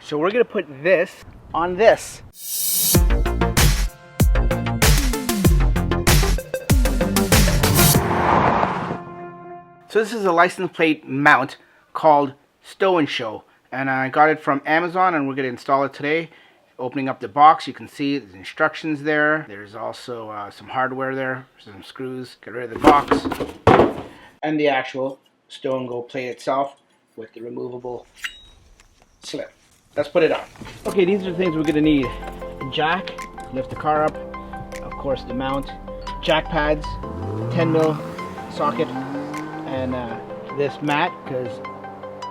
So we're gonna put this on this. So this is a license plate mount called Stow & Show, and I got it from Amazon, and we're going to install it today. Opening up the box, you can see the instructions there. There's also some hardware there, some screws. Get rid of the box, and the actual Stow & Go plate itself with the removable slip. Let's put it on. Okay, these are the things we're going to need. A jack, lift the car up, of course the mount, jack pads, 10mm socket, and this mat, because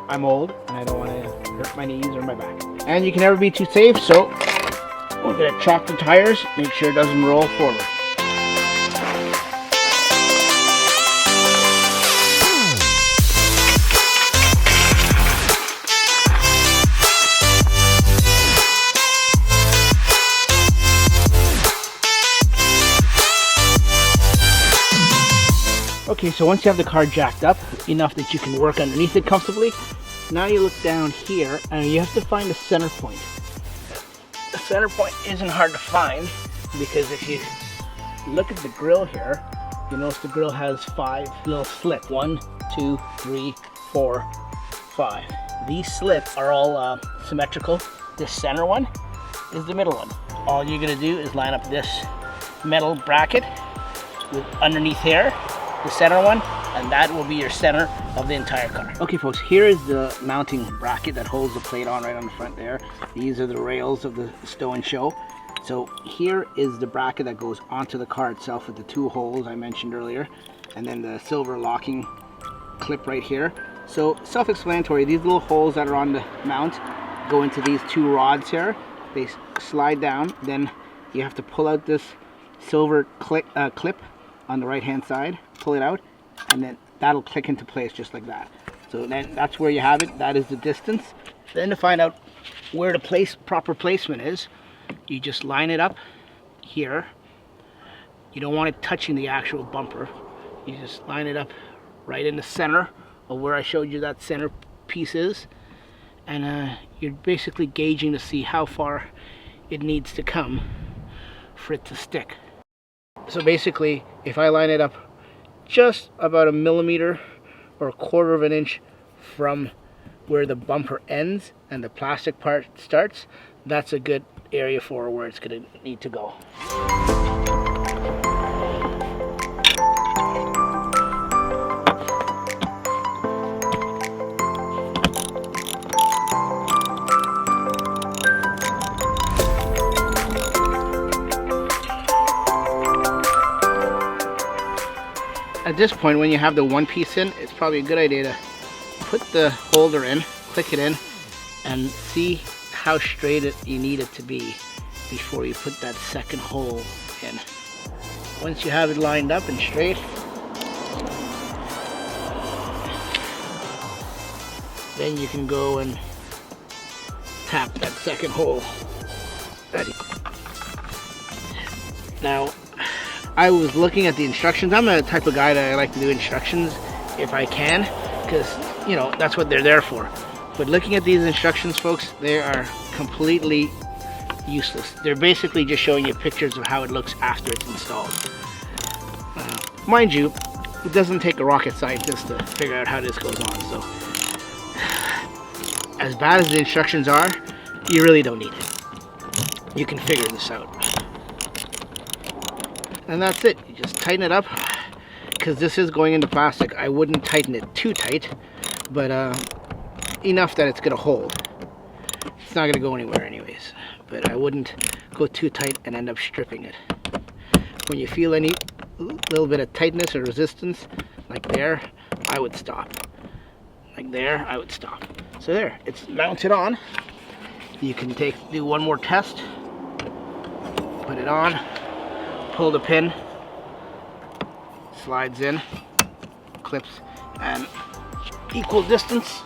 I'm old and I don't want to hurt my knees or my back. And you can never be too safe, so we're going to chock the tires, make sure it doesn't roll forward. Okay, so once you have the car jacked up enough that you can work underneath it comfortably, now you look down here and you have to find the center point. The center point isn't hard to find because if you look at the grill here, you notice the grill has 5 little slits. 1, 2, 3, 4, 5. These slits are all symmetrical. This center one is the middle one. All you're gonna do is line up this metal bracket with underneath here, the center one, and that will be your center of the entire car. Okay folks, here is the mounting bracket that holds the plate on right on the front there. These are the rails of the Stow & Show. So here is the bracket that goes onto the car itself with the 2 holes I mentioned earlier, and then the silver locking clip right here. So self-explanatory, these little holes that are on the mount go into these 2 rods here. They slide down, then you have to pull out this silver clip on the right hand side, pull it out, and then that'll click into place just like that. So then that's where you have it. That is the distance. Then to find out where the proper placement is, you just line it up here. You don't want it touching the actual bumper. You just line it up right in the center of where I showed you that center piece is, and you're basically gauging to see how far it needs to come for it to stick. So basically, if I line it up just about 1 millimeter or 1/4 of an inch from where the bumper ends and the plastic part starts, that's a good area for where it's going to need to go. At this point, when you have the one piece in, it's probably a good idea to put the holder in, click it in, and see how straight you need it to be before you put that second hole in. Once you have it lined up and straight, then you can go and tap that second hole. Now, I was looking at the instructions. I'm the type of guy that I like to do instructions if I can, because, you know, that's what they're there for. But looking at these instructions, folks, they are completely useless. They're basically just showing you pictures of how it looks after it's installed. Mind you, it doesn't take a rocket scientist to figure out how this goes on, so as bad as the instructions are, you really don't need it. You can figure this out. And that's it. You just tighten it up, because this is going into plastic. I wouldn't tighten it too tight, but enough that it's going to hold. It's not going to go anywhere anyways, but I wouldn't go too tight and end up stripping it. When you feel any little bit of tightness or resistance, like there, I would stop. Like there, I would stop. So there, it's mounted on. You can do one more test. Put it on. Pull the pin, slides in, clips, and equal distance.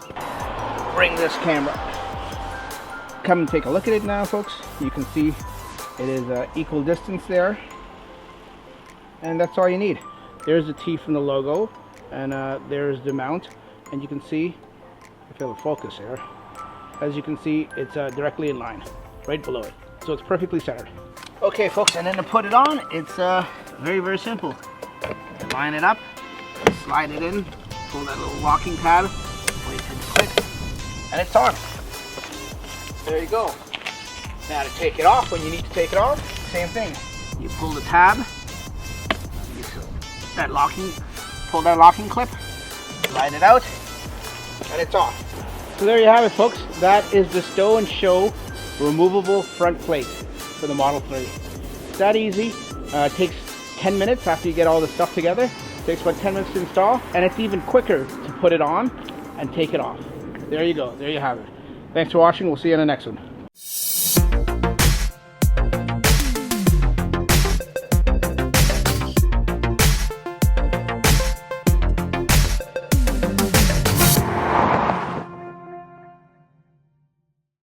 Bring this camera. Come and take a look at it now, folks. You can see it is equal distance there, and that's all you need. There's the T from the logo, and there's the mount, and you can see, if it'll focus here, as you can see, it's directly in line, right below it. So it's perfectly centered. Okay folks, and then to put it on, it's very, very simple. You line it up, slide it in, pull that little locking tab, wait for it to click, and it's on. There you go. Now to take it off, when you need to take it off, same thing. You pull the tab, pull that locking clip, slide it out, and it's off. So there you have it folks. That is the Stow & Show removable front plate for the Model 3. It's that easy. It takes 10 minutes after you get all the stuff together. It takes about 10 minutes to install, and it's even quicker to put it on and take it off. There you go. There you have it. Thanks for watching. We'll see you in the next one.